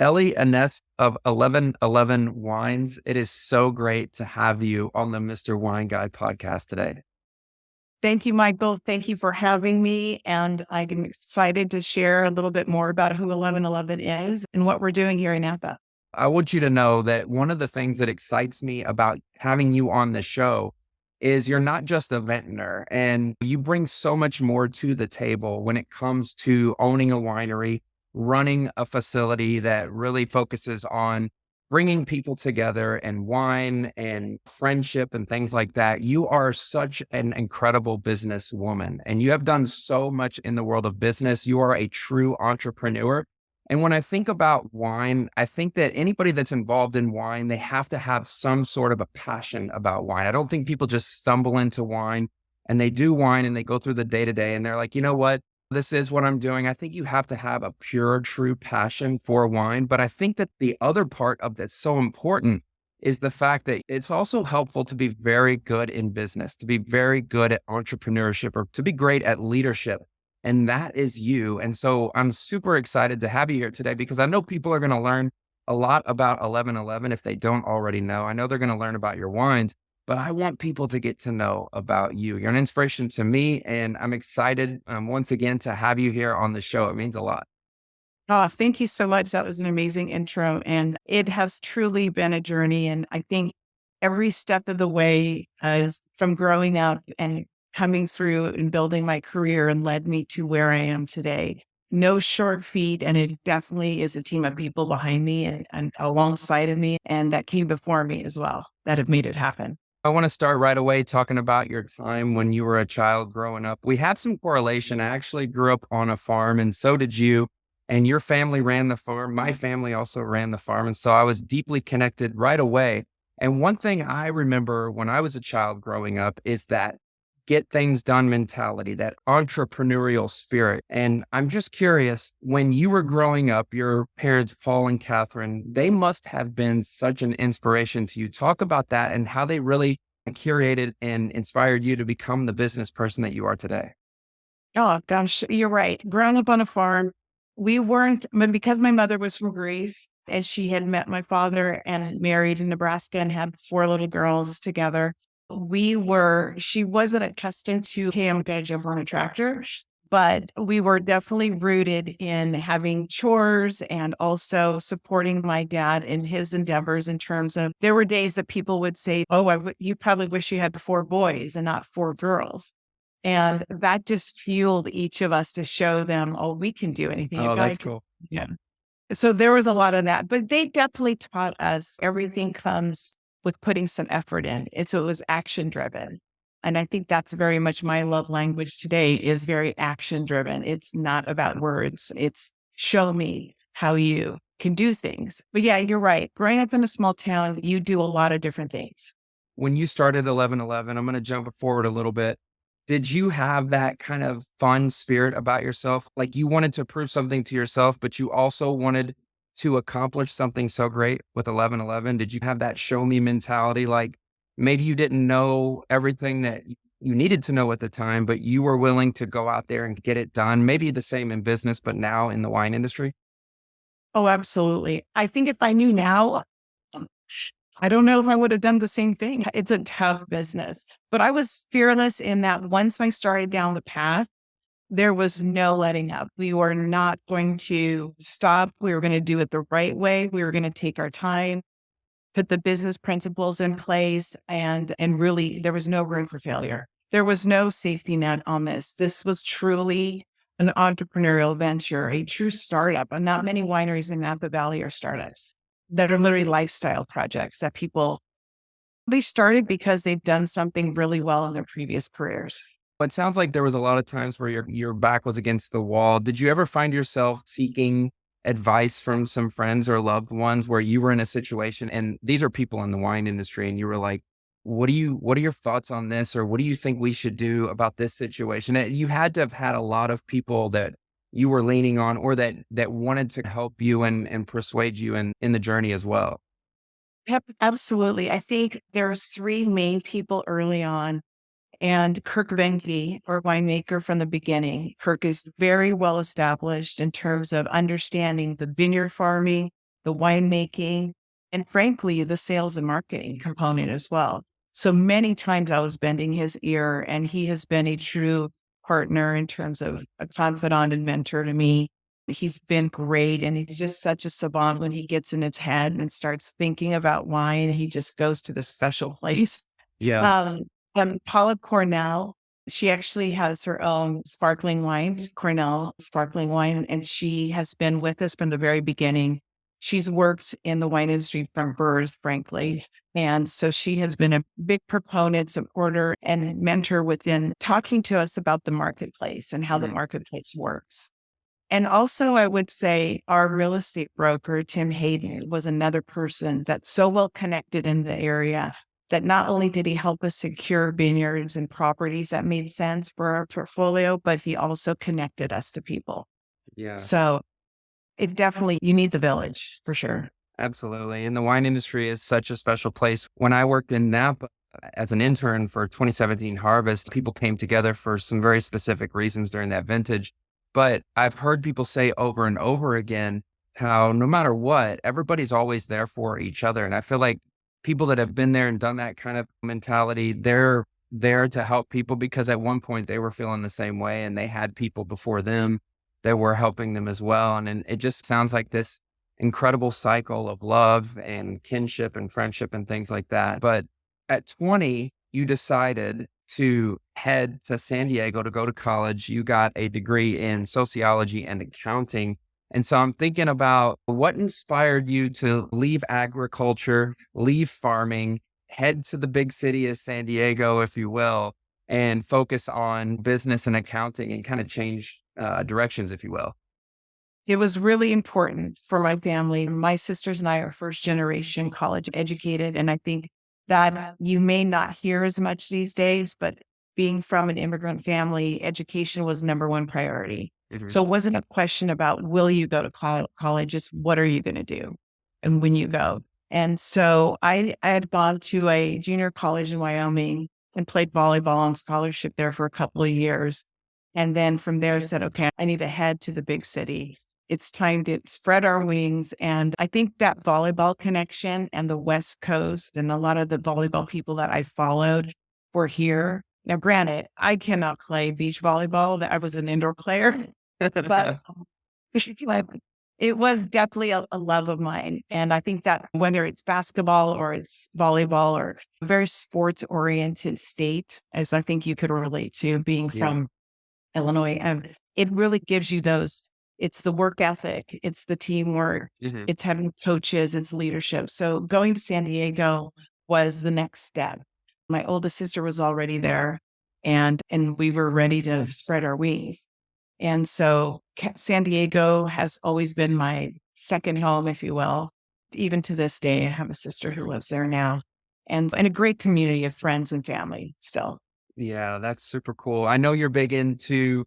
Ellie Anest of 1111 Wines. It is so great to have you on the Mr. Wine Guy podcast today. Thank you, Michael. Thank you for having me. And I'm excited to share a little bit more about who 1111 is and what we're doing here in Napa. I want you to know that one of the things that excites me about having you on the show is you're not just a vintner, and you bring so much more to the table when it comes to owning a winery, running a facility that really focuses on bringing people together and wine and friendship and things like that. You are such an incredible businesswoman, and you have done so much in the world of business. You are a true entrepreneur. And when I think about wine, I think that anybody that's involved in wine, they have to have some sort of a passion about wine. I don't think people just stumble into wine and they do wine and they go through the day to day and they're like, you know what? This is what I'm doing. I think you have to have a pure, true passion for wine. But I think that the other part of that's so important is the fact that it's also helpful to be very good in business, to be very good at entrepreneurship, or to be great at leadership. And that is you. And so I'm super excited to have you here today because I know people are going to learn a lot about 1111 if they don't already know. I know they're going to learn about your wines, but I want people to get to know about you. You're an inspiration to me, and I'm excited once again to have you here on the show. It means a lot. Oh, thank you so much. That was an amazing intro. And it has truly been a journey. And I think every step of the way, from growing up and coming through and building my career and led me to where I am today. No short feet. And it definitely is a team of people behind me and alongside of me. And that came before me as well that have made it happen. I want to start right away talking about your time when you were a child growing up. We have some correlation. I actually grew up on a farm, and so did you. And your family ran the farm. My family also ran the farm. And so I was deeply connected right away. And one thing I remember when I was a child growing up is that get things done mentality, that entrepreneurial spirit. And I'm just curious, when you were growing up, your parents, Paul and Katherine, they must have been such an inspiration to you. Talk about that and how they really curated and inspired you to become the business person that you are today. Oh, gosh, you're right. Growing up on a farm, we weren't, but because my mother was from Greece and she had met my father and married in Nebraska and had four little girls together, she wasn't accustomed to, hey, I'm going to jump on a tractor, but we were definitely rooted in having chores and also supporting my dad in his endeavors in terms of, there were days that people would say, oh, you probably wish you had four boys and not four girls. And that just fueled each of us to show them, oh, we can do anything. A Oh, guy that's can. cool. Yeah. So there was a lot of that, but they definitely taught us everything comes with putting some effort in. So it was action driven. And I think that's very much my love language today is very action driven. It's not about words. It's show me how you can do things. But yeah, you're right. Growing up in a small town, you do a lot of different things. When you started 1111, I'm going to jump forward a little bit. Did you have that kind of fun spirit about yourself? Like you wanted to prove something to yourself, but you also wanted to accomplish something so great with 1111? Did you have that show me mentality? Like maybe you didn't know everything that you needed to know at the time, but you were willing to go out there and get it done. Maybe the same in business, but now in the wine industry? Oh, absolutely. I think if I knew now, I don't know if I would have done the same thing. It's a tough business, but I was fearless in that once I started down the path, there was no letting up. We were not going to stop. We were going to do it the right way. We were going to take our time, put the business principles in place, and really there was no room for failure. There was no safety net on this. This was truly an entrepreneurial venture, a true startup. And not many wineries in Napa Valley are startups that are literally lifestyle projects that they started because they've done something really well in their previous careers. It sounds like there was a lot of times where your back was against the wall. Did you ever find yourself seeking advice from some friends or loved ones where you were in a situation, and these are people in the wine industry, and you were like, what are your thoughts on this? Or what do you think we should do about this situation? You had to have had a lot of people that you were leaning on or that wanted to help you and persuade you in the journey as well. Yep, absolutely. I think there's three main people early on. And Kirk Venke, our winemaker from the beginning. Kirk is very well established in terms of understanding the vineyard farming, the winemaking, and frankly, the sales and marketing component as well. So many times I was bending his ear, and he has been a true partner in terms of a confidant and mentor to me. He's been great, and he's just such a savant when he gets in his head and starts thinking about wine. He just goes to the special place. Yeah. Um, Paula Cornell, she actually has her own sparkling wine, Cornell sparkling wine, and she has been with us from the very beginning. She's worked in the wine industry from birth, frankly. And so she has been a big proponent, supporter, and mentor within talking to us about the marketplace and how the marketplace works. And also, I would say our real estate broker, Tim Hayden, was another person that's so well connected in the area that not only did he help us secure vineyards and properties that made sense for our portfolio, but he also connected us to people. Yeah. So it definitely, you need the village for sure. Absolutely. And the wine industry is such a special place. When I worked in Napa as an intern for 2017 harvest, people came together for some very specific reasons during that vintage. But I've heard people say over and over again how no matter what, everybody's always there for each other. And I feel like people that have been there and done that kind of mentality, they're there to help people because at one point they were feeling the same way and they had people before them that were helping them as well. And it just sounds like this incredible cycle of love and kinship and friendship and things like that. But at 20, you decided to head to San Diego to go to college. You got a degree in sociology and accounting. And so I'm thinking about what inspired you to leave agriculture, leave farming, head to the big city of San Diego, if you will, and focus on business and accounting and kind of change directions, if you will. It was really important for my family. My sisters and I are first generation college educated. And I think that you may not hear as much these days, but being from an immigrant family, education was number one priority. Mhm. So it wasn't a question about, will you go to college? It's what are you going to do? And when you go. And so I had gone to a junior college in Wyoming and played volleyball on scholarship there for a couple of years. And then from there said, okay, I need to head to the big city. It's time to spread our wings. And I think that volleyball connection and the West Coast and a lot of the volleyball people that I followed were here. Now, granted, I cannot play beach volleyball. I was an indoor player, but like, it was definitely a love of mine. And I think that whether it's basketball or it's volleyball or a very sports oriented state, as I think you could relate to being Yeah. from Illinois, and it really gives you those. It's the work ethic, it's the teamwork, Mhm. it's having coaches, it's leadership. So going to San Diego was the next step. My oldest sister was already there, and we were ready to spread our wings. And so San Diego has always been my second home, if you will. Even to this day, I have a sister who lives there now, and a great community of friends and family still. Yeah, that's super cool. I know you're big into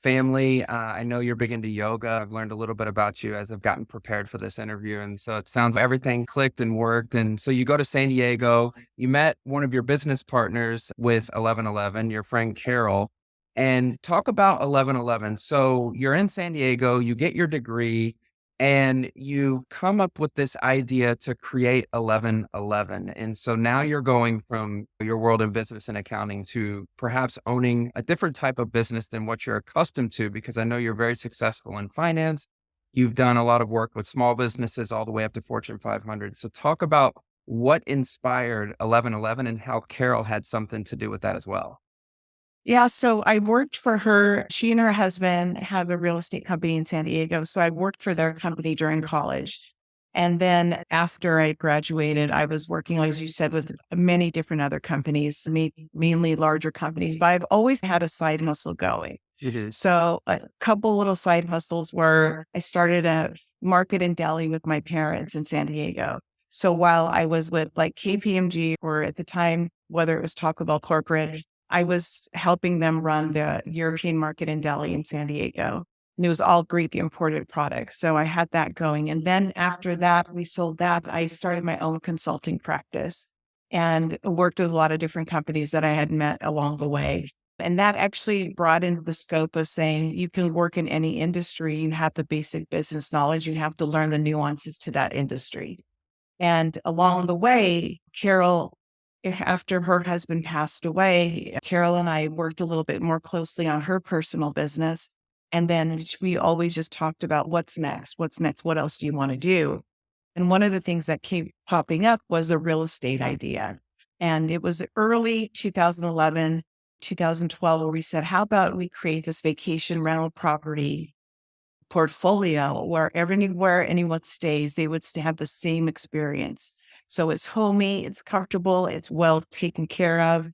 family. I know you're big into yoga. I've learned a little bit about you as I've gotten prepared for this interview. And so it sounds like everything clicked and worked. And so you go to San Diego, you met one of your business partners with ElevenEleven, your friend Carol, and talk about ElevenEleven. So you're in San Diego, you get your degree, and you come up with this idea to create ElevenEleven. And so now you're going from your world in business and accounting to perhaps owning a different type of business than what you're accustomed to, because I know you're very successful in finance. You've done a lot of work with small businesses all the way up to Fortune 500. So talk about what inspired ElevenEleven and how Carol had something to do with that as well. Yeah, so I worked for her. She and her husband have a real estate company in San Diego. So I worked for their company during college. And then after I graduated, I was working, as you said, with many different other companies, mainly larger companies, but I've always had a side hustle going. Mhm. So a couple little side hustles were I started a market in deli with my parents in San Diego. So while I was with like KPMG or at the time, whether it was Taco Bell corporate, I was helping them run the European market in deli in San Diego. And it was all Greek imported products. So I had that going. And then after that, we sold that. I started my own consulting practice and worked with a lot of different companies that I had met along the way. And that actually brought into the scope of saying you can work in any industry. You have the basic business knowledge. You have to learn the nuances to that industry. And along the way, Carol, after her husband passed away, Carol and I worked a little bit more closely on her personal business. And then we always just talked about what's next? What's next? What else do you want to do? And one of the things that kept popping up was a real estate idea. And it was early 2011, 2012, where we said, how about we create this vacation rental property portfolio where anywhere anyone stays, they would have the same experience. So it's homey, it's comfortable, it's well taken care of,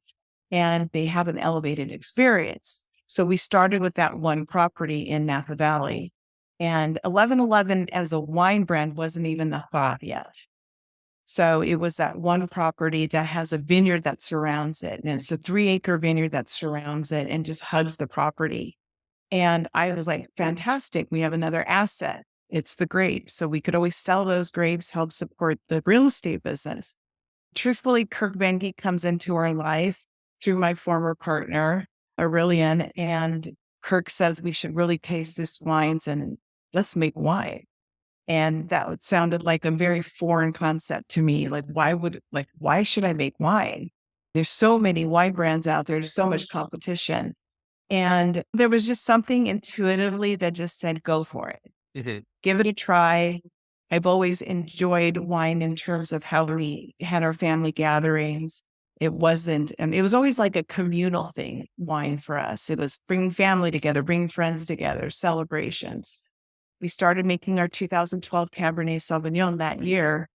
and they have an elevated experience. So we started with that one property in Napa Valley. And 1111 as a wine brand wasn't even the thought yet. So it was that one property that has a vineyard that surrounds it. And it's a 3-acre vineyard that surrounds it and just hugs the property. And I was like, fantastic. We have another asset. It's the grapes. So we could always sell those grapes, help support the real estate business. Truthfully, Kirk Benke comes into our life through my former partner, Aurelian, and Kirk says we should really taste this wines and let's make wine. And that sounded like a very foreign concept to me. Like, why should I make wine? There's so many wine brands out there. There's so much competition. And there was just something intuitively that just said, go for it. Give it a try. I've always enjoyed wine in terms of how we had our family gatherings. It was always like a communal thing, wine for us. It was bringing family together, bringing friends together, celebrations. We started making our 2012 Cabernet Sauvignon that year.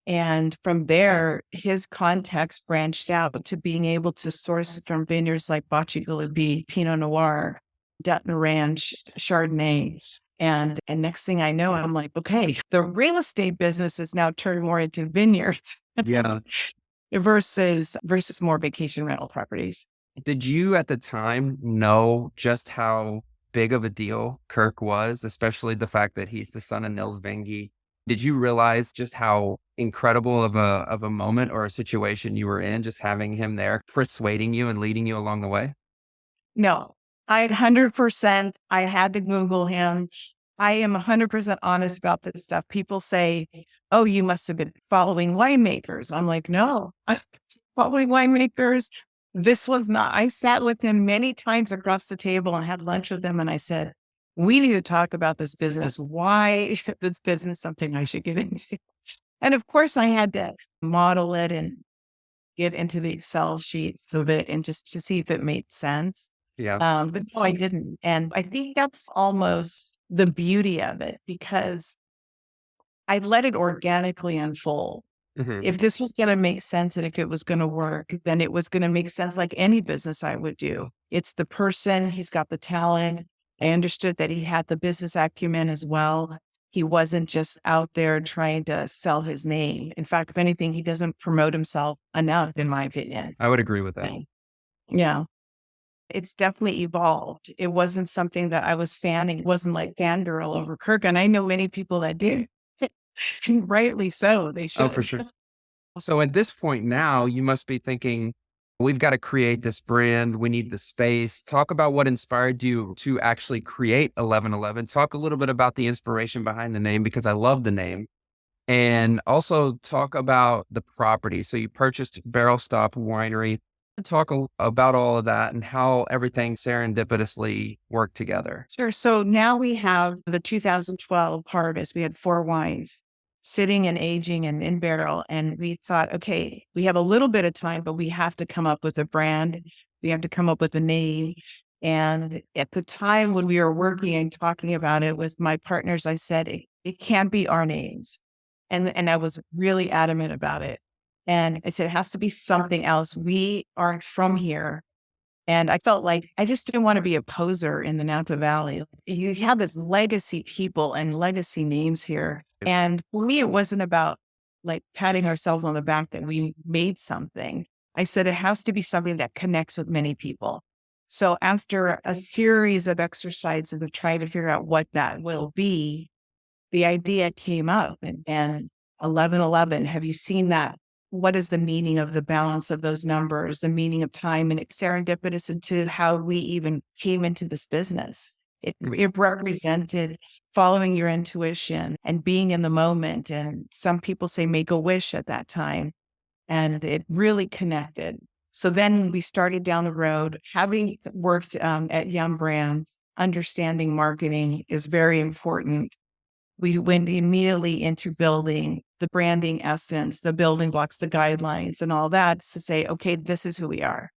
And from there, his context branched out to being able to source from vineyards like Bacci-Galibi, Pinot Noir, Vintner Ranch, Chardonnay. And next thing I know, I'm like, okay, the real estate business is now turned more into vineyards. Yeah. versus more vacation rental properties. Did you at the time know just how big of a deal Kirk was, especially the fact that he's the son of Nils Vinge? Did you realize just how incredible of a moment or a situation you were in, just having him there persuading you and leading you along the way? No, 100%. I had to Google him. I am 100% honest about this stuff. People say, oh, you must have been following winemakers. I'm like, no, I'm following winemakers. This was not. I sat with him many times across the table and had lunch with him. And I said, we need to talk about this business. Why is this business something I should get into? And of course, I had to model it and get into the Excel sheets of it and just to see if it made sense. Yeah. But no, I didn't. And I think that's almost the beauty of it because I let it organically unfold. If this was going to make sense and if it was going to work, then it was going to make sense like any business I would do. It's the person, he's got the talent. I understood that he had the business acumen as well. He wasn't just out there trying to sell his name. In fact, if anything, he doesn't promote himself enough, in my opinion. I would agree with that. Yeah. It's definitely evolved. It wasn't something that I was fanning. It wasn't like fangirl over Kirk. And I know many people that do. Rightly so. They should. Oh, for sure. So at this point now, you must be thinking, we've got to create this brand. We need the space. Talk about what inspired you to actually create 1111. Talk a little bit about the inspiration behind the name, because I love the name. And also talk about the property. So you purchased Barrel Stop Winery. Talk about all of that and how everything serendipitously worked together. Sure. So now we have the 2012 harvest. We had 4 wines sitting and aging and in barrel. And we thought, okay, we have a little bit of time, but we have to come up with a brand. We have to come up with a name. And at the time when we were working and talking about it with my partners, I said, it can't be our names. And I was really adamant about it. And I said, it has to be something else. We aren't from here. And I felt like I just didn't want to be a poser in the Napa Valley. You have this legacy people and legacy names here. And for me, it wasn't about like patting ourselves on the back that we made something. I said, it has to be something that connects with many people. So after a series of exercises of trying to figure out what that will be, the idea came up and 1111, have you seen that what is the meaning of the balance of those numbers, the meaning of time, and it's serendipitous into how we even came into this business. It represented following your intuition and being in the moment. And some people say make a wish at that time. And it really connected. So then we started down the road, having worked at Yum Brands, understanding marketing is very important. We went immediately into building the branding essence, the building blocks, the guidelines, and all that to say, okay, this is who we are.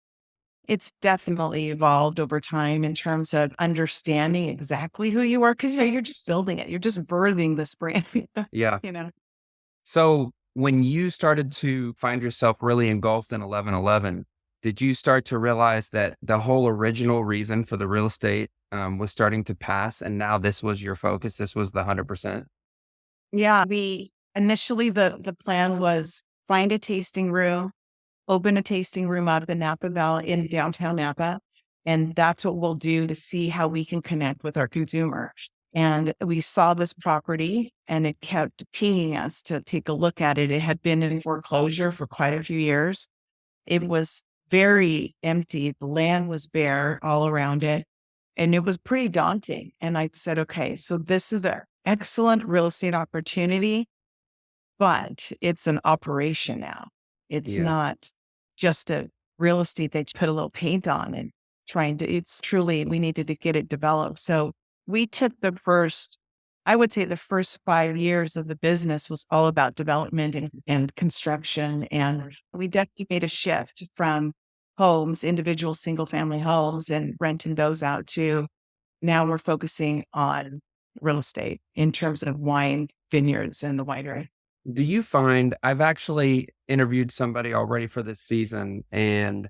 It's definitely evolved over time in terms of understanding exactly who you are, because you're just building it. You're just birthing this brand, Yeah. you know. So when you started to find yourself really engulfed in 1111, did you start to realize that the whole original reason for the real estate was starting to pass, and now this was your focus? This was the 100%. Yeah, we initially the plan was find a tasting room, open a tasting room up in Napa Valley in downtown Napa. And that's what we'll do to see how we can connect with our consumer. And we saw this property and it kept pinging us to take a look at it. It had been in foreclosure for quite a few years. It was very empty. The land was bare all around it. And it was pretty daunting. And I said, okay, so this is an excellent real estate opportunity, but it's an operation now. It's Yeah. not just a real estate that you put a little paint on and it's truly, we needed to get it developed. So we took I would say the first 5 years of the business was all about development and construction. And we definitely made a shift from homes, individual single family homes and renting those out to now we're focusing on real estate in terms of wine vineyards and the winery. Do you find I've actually interviewed somebody already for this season, and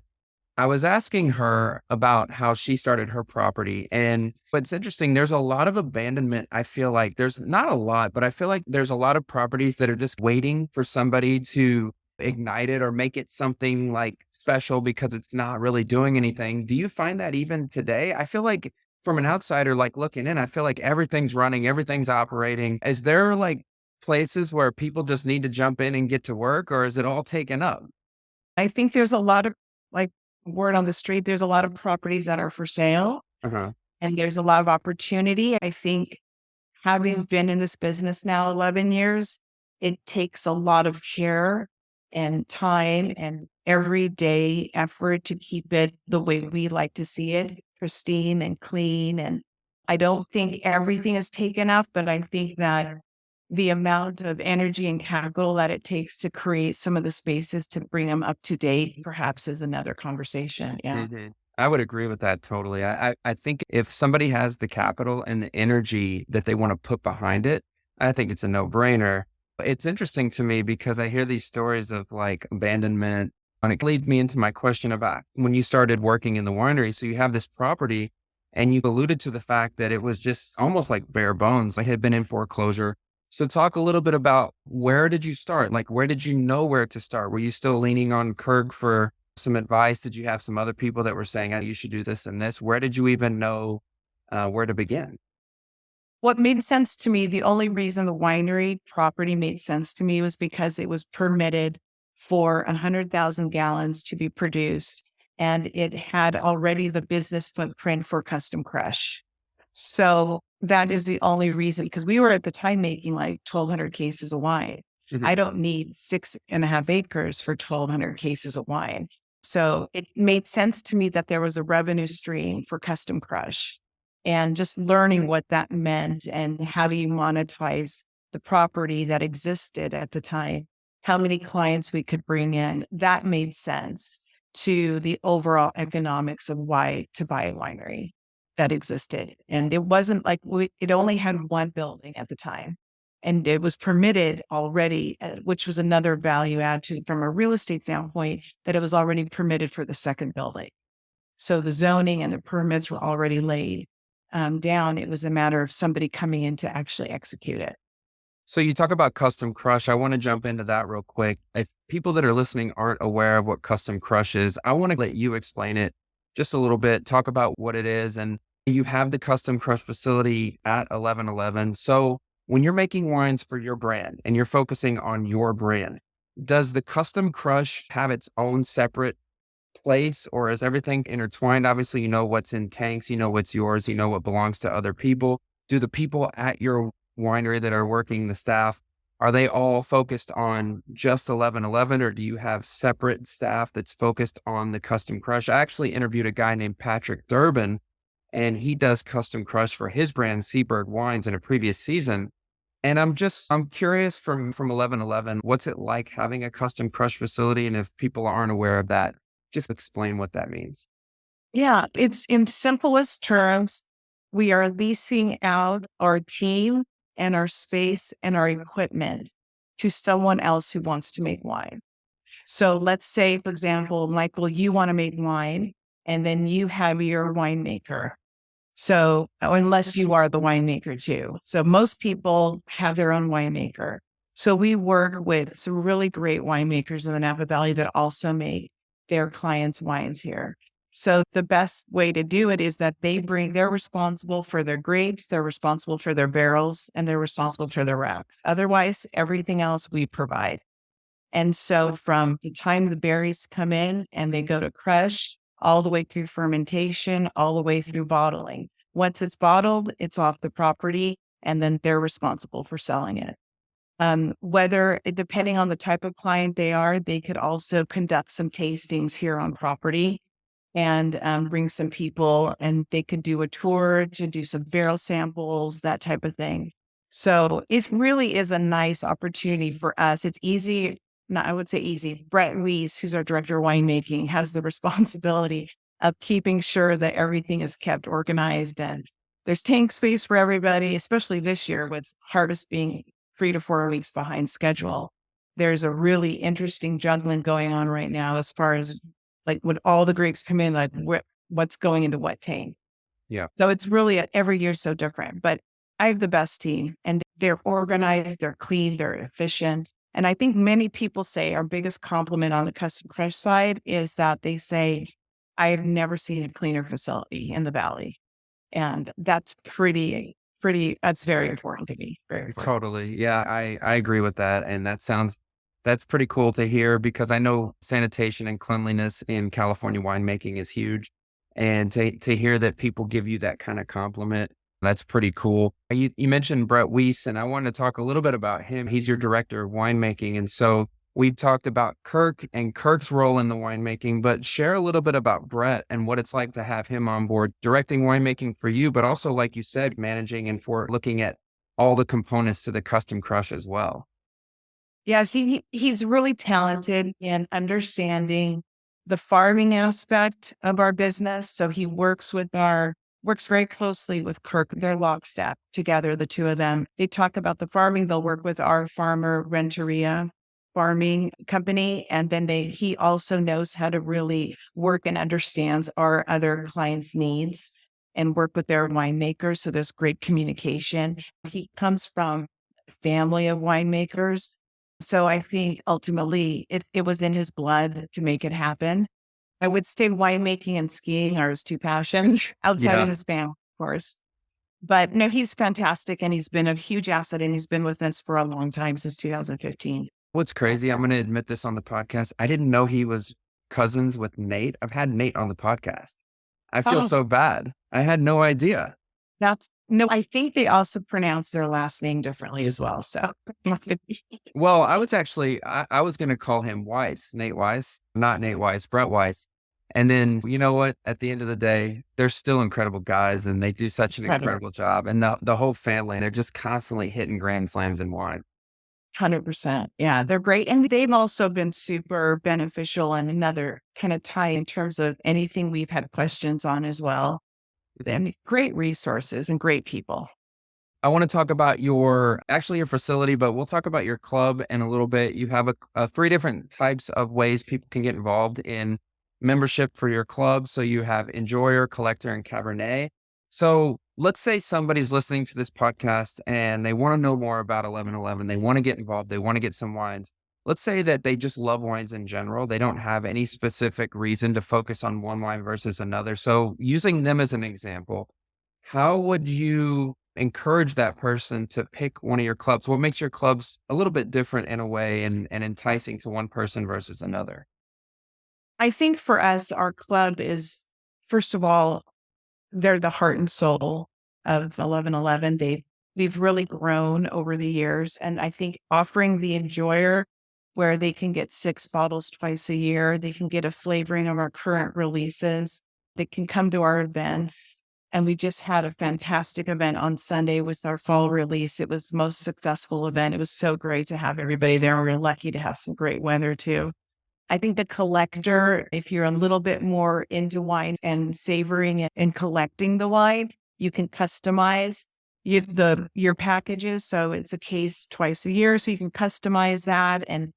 I was asking her about how she started her property. And what's interesting, there's a lot of abandonment. I feel like there's not a lot, but I feel like there's a lot of properties that are just waiting for somebody to ignite it or make it something like special because it's not really doing anything. Do you find that even today? I feel like from an outsider, like looking in, I feel like everything's running, everything's operating. Is there like places where people just need to jump in and get to work, or is it all taken up? I think there's a lot of like word on the street, there's a lot of properties that are for sale Uh-huh. and there's a lot of opportunity. I think having been in this business now 11 years, it takes a lot of care and time and everyday effort to keep it the way we like to see it, pristine and clean. And I don't think everything is taken up, but I think that the amount of energy and capital that it takes to create some of the spaces to bring them up to date, perhaps is another conversation. Yeah. Mhm. I would agree with that totally. I think if somebody has the capital and the energy that they want to put behind it, I think it's a no-brainer. It's interesting to me because I hear these stories of like abandonment, and it leads me into my question about when you started working in the winery. So you have this property and you alluded to the fact that it was just almost like bare bones. It had been in foreclosure. So talk a little bit about where did you start? Like, where did you know where to start? Were you still leaning on Kirk for some advice? Did you have some other people that were saying, "Oh, you should do this and this"? Where did you even know where to begin? What made sense to me, the only reason the winery property made sense to me was because it was permitted for 100,000 gallons to be produced. And it had already the business footprint for custom crush. So that is the only reason, because we were at the time making like 1,200 cases of wine. Mhm. I don't need 6.5 acres for 1,200 cases of wine. So it made sense to me that there was a revenue stream for custom crush and just learning what that meant and how do you monetize the property that existed at the time, how many clients we could bring in. That made sense to the overall economics of why to buy a winery that existed. And it wasn't like it only had one building at the time. And it was permitted already, which was another value add to from a real estate standpoint, that it was already permitted for the second building. So the zoning and the permits were already laid down. It was a matter of somebody coming in to actually execute it. So you talk about custom crush. I want to jump into that real quick. If people that are listening aren't aware of what custom crush is, I want to let you explain it just a little bit, talk about what it is. And you have the custom crush facility at 1111. So when you're making wines for your brand and you're focusing on your brand, Does the custom crush have its own separate place, or is everything intertwined? Obviously, you know what's in tanks, you know what's yours, you know what belongs to other people. Do the people at your winery that are working the staff, are they all focused on just 1111, or do you have separate staff that's focused on the custom crush? I actually interviewed a guy named Patrick Durbin, and he does custom crush for his brand Seabird Wines in a previous season. And I'm curious from 1111, what's it like having a custom crush facility? And if people aren't aware of that, just explain what that means. Yeah, it's in simplest terms, we are leasing out our team and our space and our equipment to someone else who wants to make wine. So let's say, for example, Michael, you want to make wine and then you have your winemaker. So, unless you are the winemaker too. So, most people have their own winemaker. So, we work with some really great winemakers in the Napa Valley that also make their clients' wines here. So, the best way to do it is that they're responsible for their grapes, they're responsible for their barrels, and they're responsible for their racks. Otherwise, everything else we provide. And so from the time the berries come in and they go to crush, all the way through fermentation, all the way through bottling. Once it's bottled, it's off the property, and then they're responsible for selling it. Depending on the type of client they are, they could also conduct some tastings here on property and bring some people, and they could do a tour to do some barrel samples, that type of thing. So it really is a nice opportunity for us. It's easy. Not, I would say easy. Brett Weiss, who's our director of winemaking, has the responsibility of keeping sure that everything is kept organized and there's tank space for everybody, especially this year with harvest being 3 to 4 weeks behind schedule. There's a really interesting juggling going on right now as far as like when all the grapes come in, like what's going into what tank. Yeah. So it's really every year so different, but I have the best team and they're organized, they're clean, they're efficient. And I think many people say our biggest compliment on the custom crush side is that they say, I've never seen a cleaner facility in the Valley. And that's that's very important to me. Very important. Totally. Yeah, I agree with that. And that's pretty cool to hear because I know sanitation and cleanliness in California winemaking is huge. And to hear that people give you that kind of compliment, that's pretty cool. You mentioned Brett Weiss, and I wanted to talk a little bit about him. He's your director of winemaking. And so we've talked about Kirk and Kirk's role in the winemaking, but share a little bit about Brett and what it's like to have him on board directing winemaking for you, but also, like you said, managing and for looking at all the components to the custom crush as well. Yeah, he's really talented in understanding the farming aspect of our business. So he works very closely with Kirk, their lockstep together, the two of them. They talk about the farming. They'll work with our farmer Renteria farming company. And then he also knows how to really work and understands our other clients' needs and work with their winemakers. So there's great communication. He comes from a family of winemakers. So I think ultimately it was in his blood to make it happen. I would say winemaking and skiing are his two passions outside Yeah. of his family, of course. But no, he's fantastic and he's been a huge asset and he's been with us for a long time since 2015. What's crazy, I'm going to admit this on the podcast. I didn't know he was cousins with Nate. I've had Nate on the podcast. I feel Oh, so bad. I had no idea. I think they also pronounce their last name differently as well. So Well, I was going to call him Weiss, Nate Weiss, not Nate Weiss, Brett Weiss. And then, you know what? At the end of the day, they're still incredible guys and they do such an incredible. incredible job. And the whole family, they're just constantly hitting grand slams in wine. 100%. Yeah, they're great. And they've also been super beneficial and another kind of tie in terms of anything we've had questions on as well. And great resources and great people. I want to talk about your facility, but we'll talk about your club in a little bit. You have three different types of ways people can get involved in membership for your club. So you have Enjoyer, Collector, and Cabernet. So let's say somebody's listening to this podcast and they want to know more about 1111. They want to get involved. They want to get some wines. Let's say that they just love wines in general. They don't have any specific reason to focus on one wine versus another. So using them as an example, how would you encourage that person to pick one of your clubs? What makes your clubs a little bit different in a way and enticing to one person versus another? I think for us, our club is, first of all, they're the heart and soul of 1111. We've really grown over the years. And I think offering the enjoyer where they can get 6 bottles twice a year, they can get a flavoring of our current releases, they can come to our events. And we just had a fantastic event on Sunday with our fall release. It was the most successful event. It was so great to have everybody there. We're lucky to have some great weather too. I think the collector, if you're a little bit more into wine and savoring it and collecting the wine, you can customize your packages. So it's a case twice a year. So you can customize that. And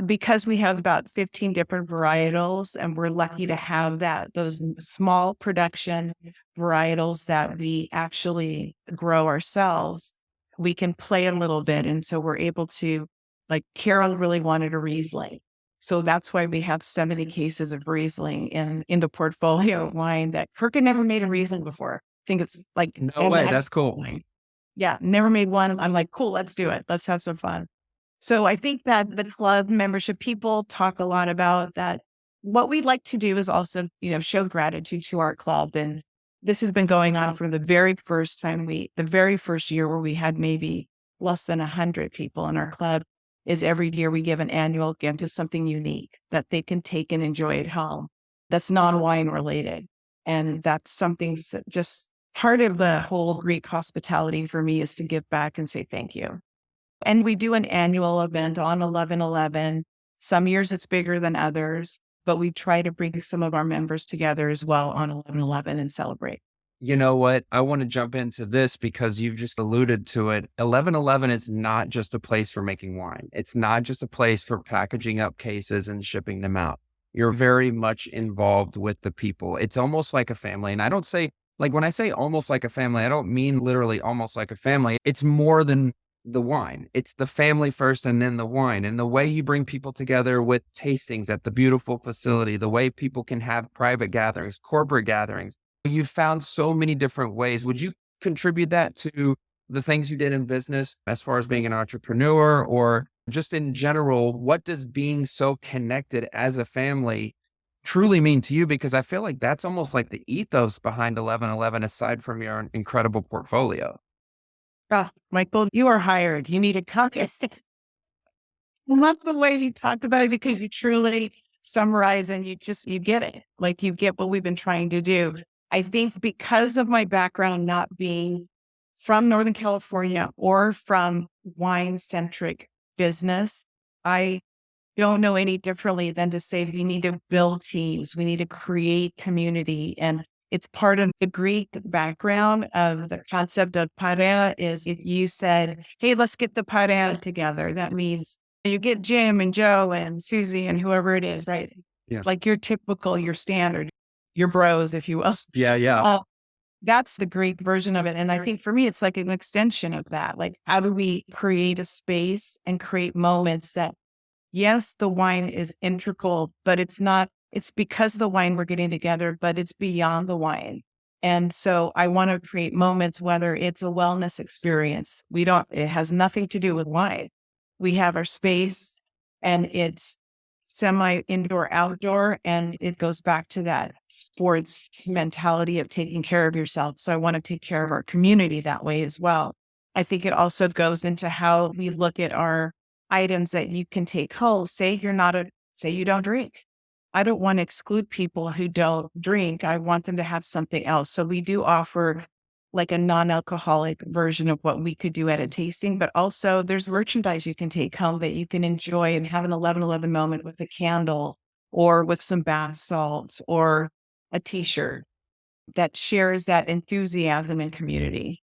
because we have about 15 different varietals, and we're lucky to have those small production varietals that we actually grow ourselves, we can play a little bit. And so we're able to, like Carol really wanted a Riesling. So that's why we have 70 cases of Riesling in the portfolio of wine that Kirk had never made a Riesling before. I think it's like, No way. That's cool. Yeah, never made one. I'm like, cool, let's do it. Let's have some fun. So I think that the club membership people talk a lot about that. What we'd like to do is also, show gratitude to our club. And this has been going on from the very first the very first year where we had maybe less than 100 people in our club. Is every year we give an annual gift to something unique that they can take and enjoy at home that's non-wine related. And that's something just part of the whole Greek hospitality for me is to give back and say thank you. And we do an annual event on 11/11. Some years it's bigger than others, but we try to bring some of our members together as well on 11/11 and celebrate. You know what? I want to jump into this because you've just alluded to it. 1111 is not just a place for making wine. It's not just a place for packaging up cases and shipping them out. You're very much involved with the people. It's almost like a family. And I don't say, like, when I say almost like a family, I don't mean literally almost like a family. It's more than the wine. It's the family first and then the wine. And the way you bring people together with tastings at the beautiful facility, the way people can have private gatherings, corporate gatherings. You found so many different ways. Would you contribute that to the things you did in business as far as being an entrepreneur or just in general? What does being so connected as a family truly mean to you? Because I feel like that's almost like the ethos behind 1111, aside from your incredible portfolio. Michael, you are hired. You need a contest. I love the way you talked about it because you truly summarize and you get it. Like you get what we've been trying to do. I think because of my background not being from Northern California or from wine-centric business, I don't know any differently than to say we need to build teams, we need to create community. And it's part of the Greek background of the concept of parea is if you said, hey, let's get the parea together, that means you get Jim and Joe and Susie and whoever it is, right? Yeah. Like your typical, your standard, your bros, if you will. Yeah. Yeah. That's the Greek version of it. And I think for me, it's like an extension of that. Like, how do we create a space and create moments that, yes, the wine is integral, but it's because of the wine we're getting together, but it's beyond the wine. And so I want to create moments, whether it's a wellness experience. It has nothing to do with wine. We have our space and it's semi-indoor, outdoor, and it goes back to that sports mentality of taking care of yourself. So I want to take care of our community that way as well. I think it also goes into how we look at our items that you can take home. Say you don't drink. I don't want to exclude people who don't drink. I want them to have something else. So we do offer like a non-alcoholic version of what we could do at a tasting, but also there's merchandise you can take home that you can enjoy and have an 11/11 moment with a candle or with some bath salts or a t-shirt that shares that enthusiasm and community.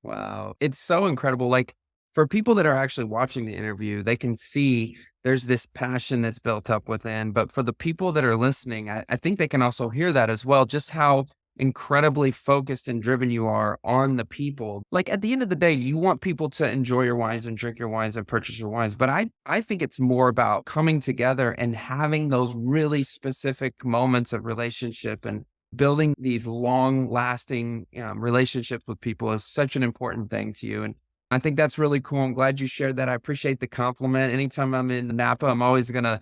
Wow. It's so incredible. Like for people that are actually watching the interview, they can see there's this passion that's built up within. But for the people that are listening, I think they can also hear that as well, just how incredibly focused and driven you are on the people. Like at the end of the day, you want people to enjoy your wines and drink your wines and purchase your wines. But I think it's more about coming together and having those really specific moments of relationship and building these long lasting relationships with people is such an important thing to you. And I think that's really cool. I'm glad you shared that. I appreciate the compliment. Anytime I'm in Napa, I'm always going to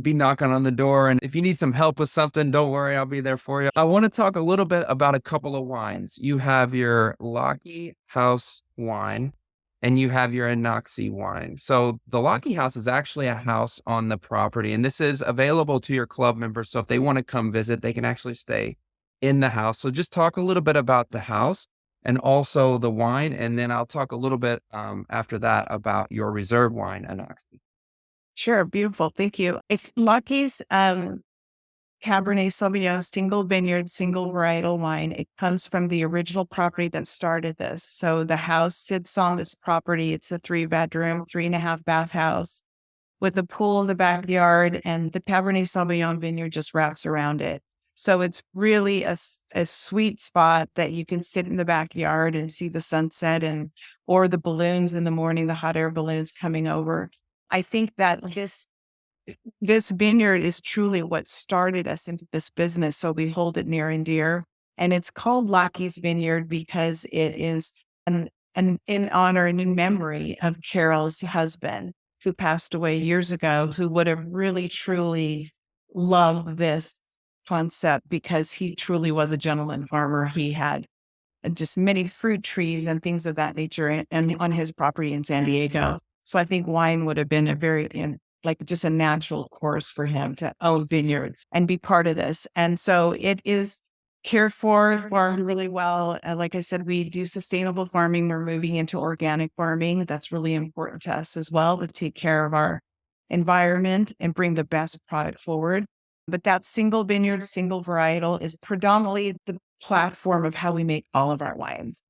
be knocking on the door. And if you need some help with something, don't worry, I'll be there for you. I want to talk a little bit about a couple of wines. You have your Lockheed House wine and you have your Anoxie wine. So the Lockheed House is actually a house on the property, and this is available to your club members. So if they want to come visit, they can actually stay in the house. So just talk a little bit about the house and also the wine, and then I'll talk a little bit after that about your reserve wine, Anoxie. Sure, beautiful. Thank you. If Lucky's Cabernet Sauvignon single vineyard, single varietal wine, it comes from the original property that started this. So the house sits on this property. It's a 3-bedroom, 3.5 bath house with a pool in the backyard, and the Cabernet Sauvignon vineyard just wraps around it. So it's really a sweet spot that you can sit in the backyard and see the sunset or the balloons in the morning, the hot air balloons coming over. I think that this vineyard is truly what started us into this business. So we hold it near and dear. And it's called Lockheed's Vineyard because it is an in honor and in memory of Carol's husband, who passed away years ago, who would have really truly loved this concept because he truly was a gentleman farmer. He had just many fruit trees and things of that nature and on his property in San Diego. So I think wine would have been like just a natural course for him to own vineyards and be part of this. And so it is cared for, farmed really well. Like I said, we do sustainable farming. We're moving into organic farming. That's really important to us as well, to take care of our environment and bring the best product forward. But that single vineyard, single varietal is predominantly the platform of how we make all of our wines.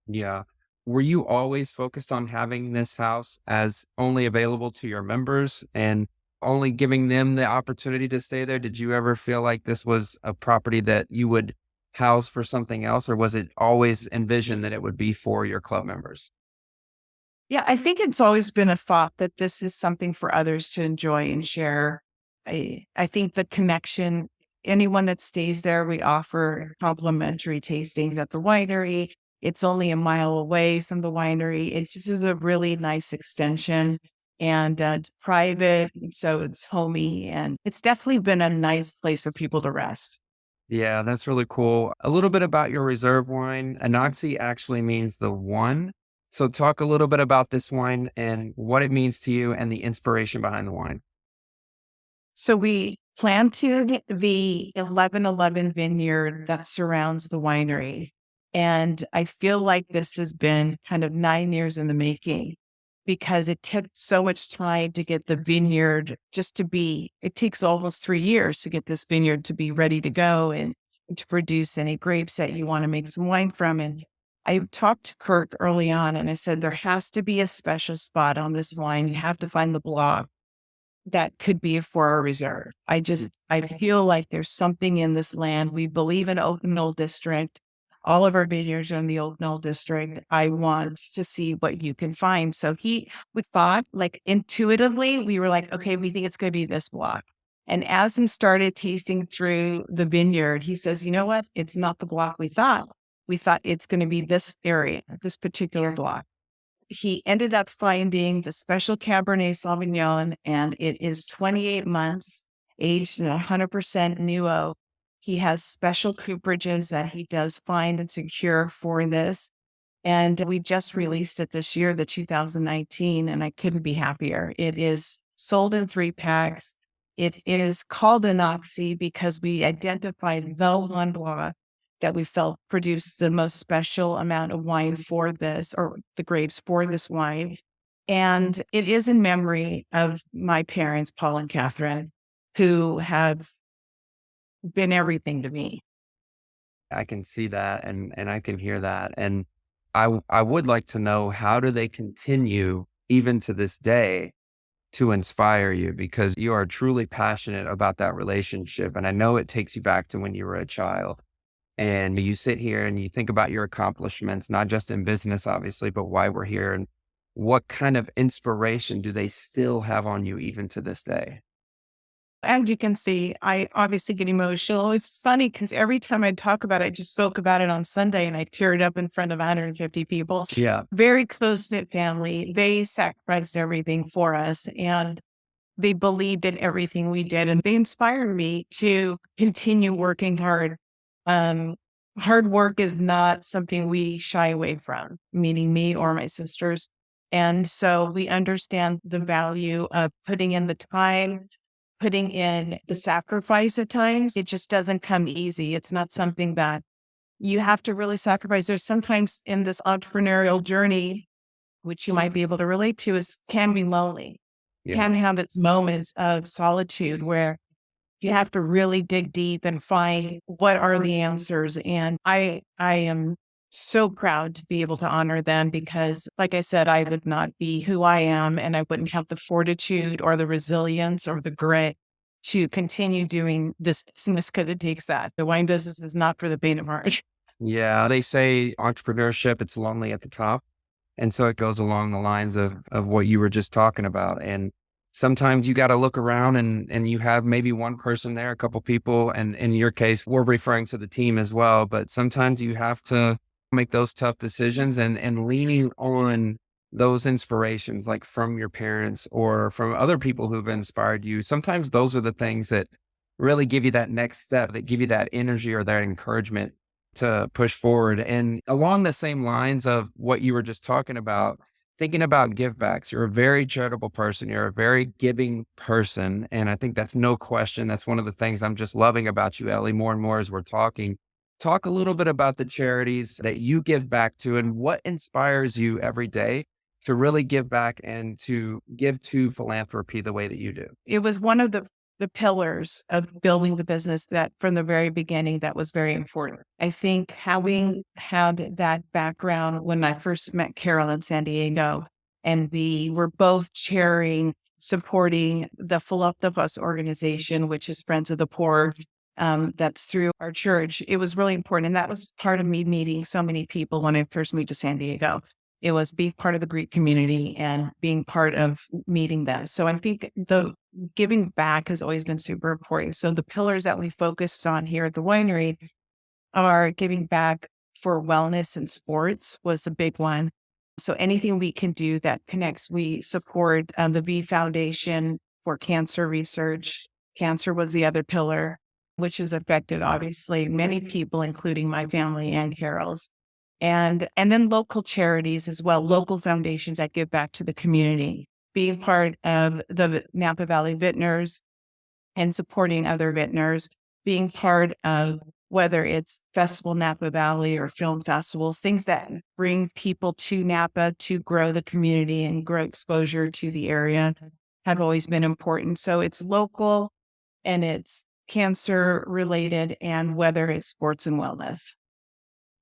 Yeah. Were you always focused on having this house as only available to your members and only giving them the opportunity to stay there? Did you ever feel like this was a property that you would house for something else, or was it always envisioned that it would be for your club members? Yeah, I think it's always been a thought that this is something for others to enjoy and share. I think the connection, anyone that stays there, we offer complimentary tastings at the winery. It's only a mile away from the winery. It's just a really nice extension, and it's private. So it's homey, and it's definitely been a nice place for people to rest. Yeah, that's really cool. A little bit about your reserve wine. Anoxie actually means the one. So talk a little bit about this wine and what it means to you and the inspiration behind the wine. So we planted the 1111 vineyard that surrounds the winery. And I feel like this has been kind of 9 years in the making because it took so much time to get the vineyard it takes almost 3 years to get this vineyard to be ready to go and to produce any grapes that you want to make some wine from. And I talked to Kirk early on and I said, there has to be a special spot on this wine. You have to find the block that could be for our reserve. I feel like there's something in this land. We believe in Oak Knoll District. All of our vineyards are in the Oak Knoll District. I want to see what you can find. So we thought like intuitively, we were like, okay, we think it's going to be this block. And as he started tasting through the vineyard, he says, you know what? It's not the block we thought. We thought it's going to be this area, this particular block. He ended up finding the special Cabernet Sauvignon, and it is 28 months aged in 100% new oak. He has special cooperages that he does find and secure for this. And we just released it this year, the 2019, and I couldn't be happier. It is sold in 3 packs. It is called Anoxie because we identified the one block that we felt produced the most special amount of wine for this, or the grapes for this wine. And it is in memory of my parents, Paul and Katherine, who have been everything to me. I can see that and I can hear that. And I would like to know, how do they continue even to this day to inspire you, because you are truly passionate about that relationship. And I know it takes you back to when you were a child. And you sit here and you think about your accomplishments, not just in business, obviously, but why we're here. And what kind of inspiration do they still have on you even to this day? As you can see, I obviously get emotional. It's funny because every time I talk about it, I just spoke about it on Sunday and I teared up in front of 150 people. Yeah. Very close knit family. They sacrificed everything for us and they believed in everything we did. And they inspired me to continue working hard. Um, Hard work is not something we shy away from, meaning me or my sisters. And so we understand the value of putting in the time, putting in the sacrifice at times. It just doesn't come easy. It's not something that you have to really sacrifice. There's sometimes in this entrepreneurial journey, which you might be able to relate to, is can be lonely, Yeah. can have its moments of solitude where you have to really dig deep and find what are the answers. And I am so proud to be able to honor them because, like I said, I would not be who I am and I wouldn't have the fortitude or the resilience or the grit to continue doing this business because it takes that. The wine business is not for the faint of heart. Yeah. They say entrepreneurship, it's lonely at the top. And so it goes along the lines of what you were just talking about. And sometimes you got to look around and you have maybe one person there, a couple people. And in your case, we're referring to the team as well. But sometimes you have to make those tough decisions and leaning on those inspirations, like from your parents or from other people who've inspired you. Sometimes those are the things that really give you that next step, that give you that energy or that encouragement to push forward. And along the same lines of what you were just talking about, thinking about give backs, you're a very charitable person. You're a very giving person. And I think that's no question. That's one of the things I'm just loving about you, Ellie, more and more as we're talking. Talk a little bit about the charities that you give back to and what inspires you every day to really give back and to give to philanthropy the way that you do. It was one of the pillars of building the business that from the very beginning that was very important. I think having had that background when I first met Carol in San Diego, and we were both chairing, supporting the Philanthropos organization, which is Friends of the Poor. That's through our church. It was really important. And that was part of me meeting so many people when I first moved to San Diego. It was being part of the Greek community and being part of meeting them. So I think the giving back has always been super important. So the pillars that we focused on here at the winery are giving back for wellness and sports was a big one. So anything we can do that connects, we support the V Foundation for cancer research. Cancer was the other pillar, which has affected obviously many people, including my family and Carol's. And then local charities as well, local foundations that give back to the community, being part of the Napa Valley Vintners and supporting other vintners, being part of whether it's Festival Napa Valley or film festivals, things that bring people to Napa to grow the community and grow exposure to the area have always been important. So it's local and it's cancer related and whether it's sports and wellness.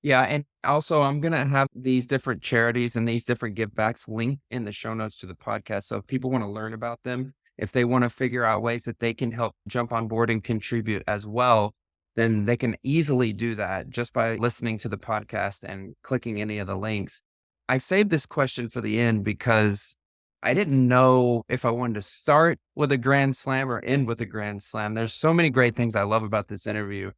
Yeah. And also, I'm going to have these different charities and these different give backs linked in the show notes to the podcast. So if people want to learn about them, if they want to figure out ways that they can help jump on board and contribute as well, then they can easily do that just by listening to the podcast and clicking any of the links. I saved this question for the end because I didn't know if I wanted to start with a grand slam or end with a grand slam. There's so many great things I love about this interview.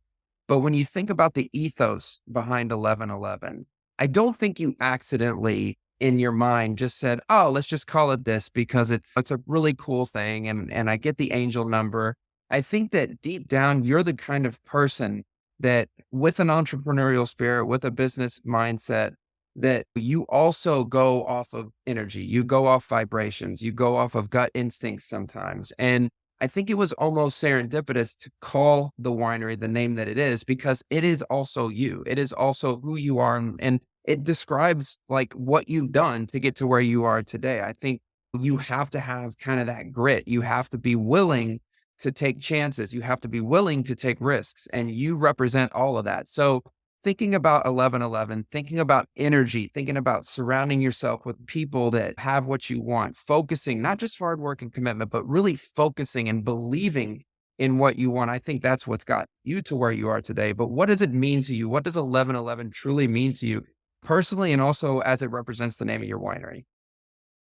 But when you think about the ethos behind 1111, I don't think you accidentally in your mind just said, oh, let's just call it this because it's a really cool thing and I get the angel number. I think that deep down, you're the kind of person that with an entrepreneurial spirit, with a business mindset, that you also go off of energy, you go off vibrations, you go off of gut instincts sometimes. And I think it was almost serendipitous to call the winery the name that it is because it is also you. It is also who you are. And it describes like what you've done to get to where you are today. I think you have to have kind of that grit. You have to be willing to take chances. You have to be willing to take risks. And you represent all of that. So thinking about 1111, thinking about energy, thinking about surrounding yourself with people that have what you want, focusing, not just hard work and commitment, but really focusing and believing in what you want. I think that's what's got you to where you are today. But what does it mean to you? What does 1111 truly mean to you personally and also as it represents the name of your winery?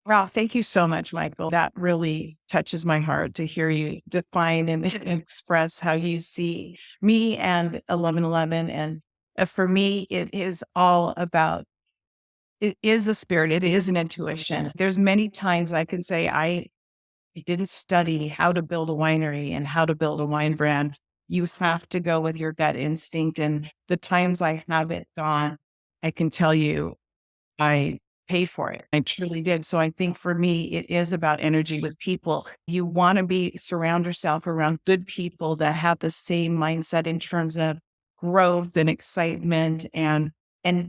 Wow, thank you so much, Michael. That really touches my heart to hear you define and, and express how you see me and 1111. And for me, it is all about, it is the spirit. It is an intuition. There's many times I can say I didn't study how to build a winery and how to build a wine brand. You have to go with your gut instinct. And the times I haven't gone, I can tell you I paid for it. I truly did. So I think for me, it is about energy with people. You want to be surround yourself around good people that have the same mindset in terms of growth and excitement and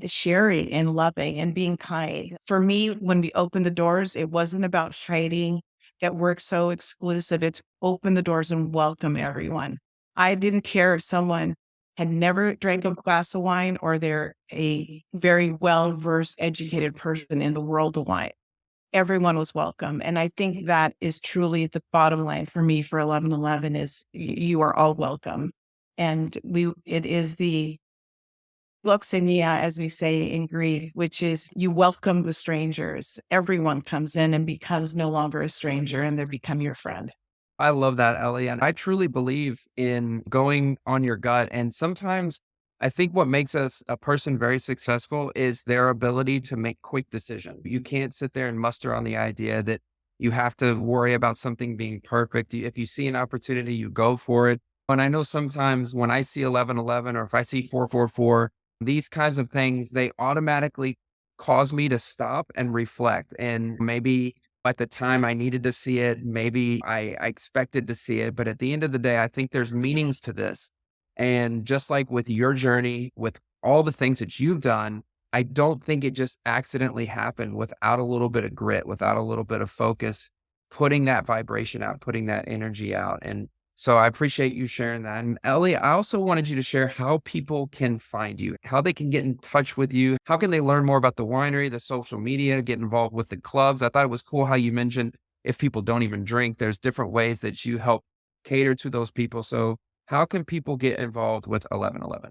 sharing and loving and being kind. For me, when we opened the doors, it wasn't about trading that we're so exclusive. It's open the doors and welcome everyone. I didn't care if someone had never drank a glass of wine or they're a very well versed, educated person in the world of wine. Everyone was welcome. And I think that is truly the bottom line for me for 1111 is you are all welcome. And it is the gloxenia, as we say in Greek, which is you welcome the strangers. Everyone comes in and becomes no longer a stranger and they become your friend. I love that, Ellie. And I truly believe in going on your gut. And sometimes I think what makes us a person very successful is their ability to make quick decisions. You can't sit there and muster on the idea that you have to worry about something being perfect. If you see an opportunity, you go for it. And I know sometimes when I see 1111 or if I see 444, these kinds of things, they automatically cause me to stop and reflect. And maybe at the time I needed to see it. Maybe I expected to see it. But at the end of the day, I think there's meanings to this. And just like with your journey, with all the things that you've done, I don't think it just accidentally happened without a little bit of grit, without a little bit of focus, putting that vibration out, putting that energy out. And so I appreciate you sharing that. And Ellie, I also wanted you to share how people can find you, how they can get in touch with you. How can they learn more about the winery, the social media, get involved with the clubs? I thought it was cool how you mentioned if people don't even drink, there's different ways that you help cater to those people. So how can people get involved with 1111?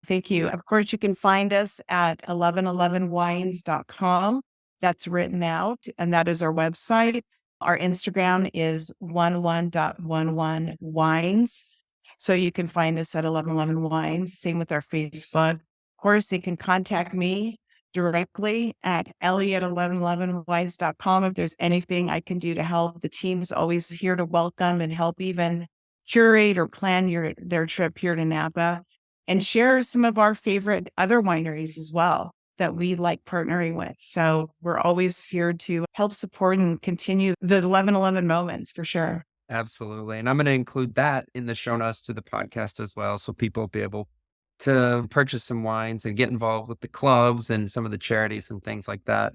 Thank you. Of course, you can find us at 1111wines.com. That's written out, and that is our website. Our Instagram is 11.11wines. So you can find us at 1111 Wines. Same with our Facebook. Of course, they can contact me directly at Ellie at 1111wines.com if there's anything I can do to help. The team's always here to welcome and help even curate or plan their trip here to Napa and share some of our favorite other wineries as well that we like partnering with. So we're always here to help support and continue the 1111 moments for sure. Absolutely. And I'm going to include that in the show notes to the podcast as well. So people will be able to purchase some wines and get involved with the clubs and some of the charities and things like that.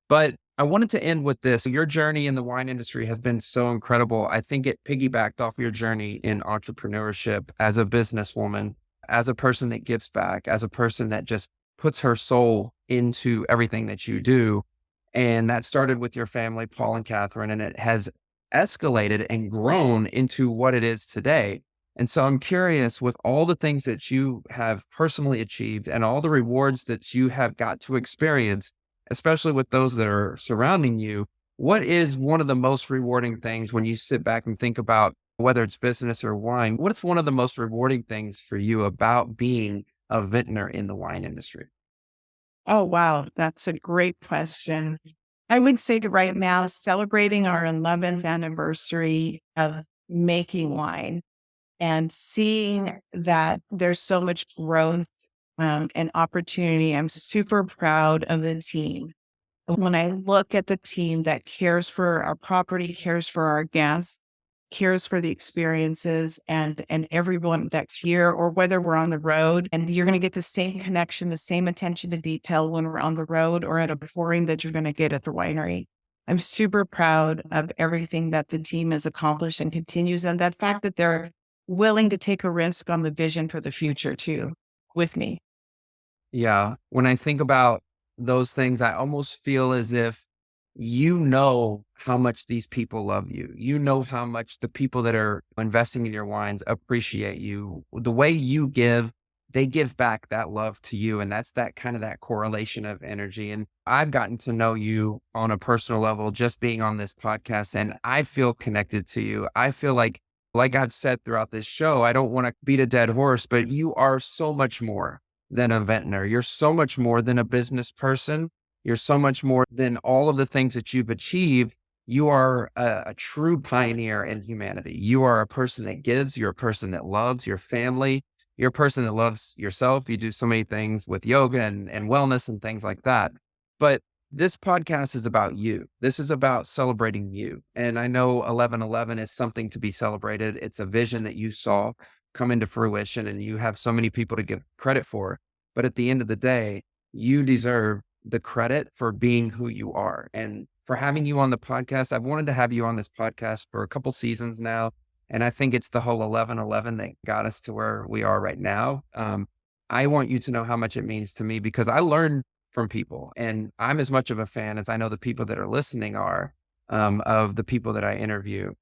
But I wanted to end with this. Your journey in the wine industry has been so incredible. I think it piggybacked off your journey in entrepreneurship as a businesswoman, as a person that gives back, as a person that just puts her soul into everything that you do. And that started with your family, Paul and Katherine, and it has escalated and grown into what it is today. And so I'm curious with all the things that you have personally achieved and all the rewards that you have got to experience, especially with those that are surrounding you, what is one of the most rewarding things when you sit back and think about whether it's business or wine? What's one of the most rewarding things for you about being a vintner in the wine industry? Oh, wow. That's a great question. I would say that right now, celebrating our 11th anniversary of making wine and seeing that there's so much growth and opportunity. I'm super proud of the team. When I look at the team that cares for our property, cares for our guests, cares for the experiences and everyone that's here, or whether we're on the road, and you're going to get the same connection, the same attention to detail when we're on the road or at a pouring that you're going to get at the winery. I'm super proud of everything that the team has accomplished and continues, and that fact that they're willing to take a risk on the vision for the future too with me. Yeah. When I think about those things, I almost feel as if you know how much these people love you. You know how much the people that are investing in your wines appreciate you. The way you give, they give back that love to you. And that's that kind of that correlation of energy. And I've gotten to know you on a personal level just being on this podcast, and I feel connected to you. I feel like I've said throughout this show, I don't want to beat a dead horse, but you are so much more than a vintner. You're so much more than a business person. You're so much more than all of the things that you've achieved. You are a true pioneer in humanity. You are a person that gives. You're a person that loves your family. You're a person that loves yourself. You do so many things with yoga and wellness and things like that. But this podcast is about you. This is about celebrating you. And I know 1111 is something to be celebrated. It's a vision that you saw come into fruition, and you have so many people to give credit for. But at the end of the day, you deserve the credit for being who you are. And for having you on the podcast, I've wanted to have you on this podcast for a couple seasons now. And I think it's the whole 1111 that got us to where we are right now. I want you to know how much it means to me, because I learn from people, and I'm as much of a fan as I know the people that are listening are, of the people that I interview.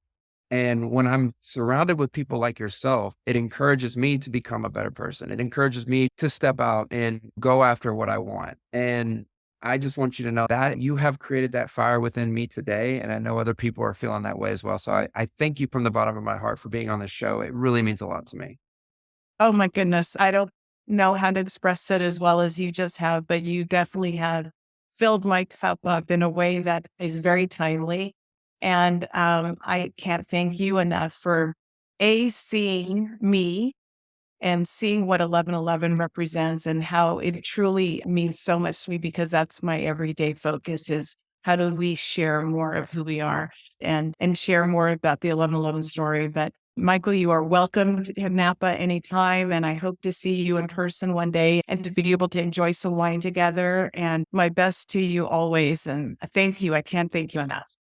And when I'm surrounded with people like yourself, it encourages me to become a better person. It encourages me to step out and go after what I want. And I just want you to know that you have created that fire within me today. And I know other people are feeling that way as well. So I thank you from the bottom of my heart for being on this show. It really means a lot to me. Oh my goodness. I don't know how to express it as well as you just have, but you definitely have filled my cup up in a way that is very timely. And I can't thank you enough for seeing me and seeing what 1111 represents and how it truly means so much to me, because that's my everyday focus is how do we share more of who we are and share more about the 1111 story. But Michael, you are welcome to Napa anytime, and I hope to see you in person one day and to be able to enjoy some wine together. And my best to you always. And thank you. I can't thank you enough.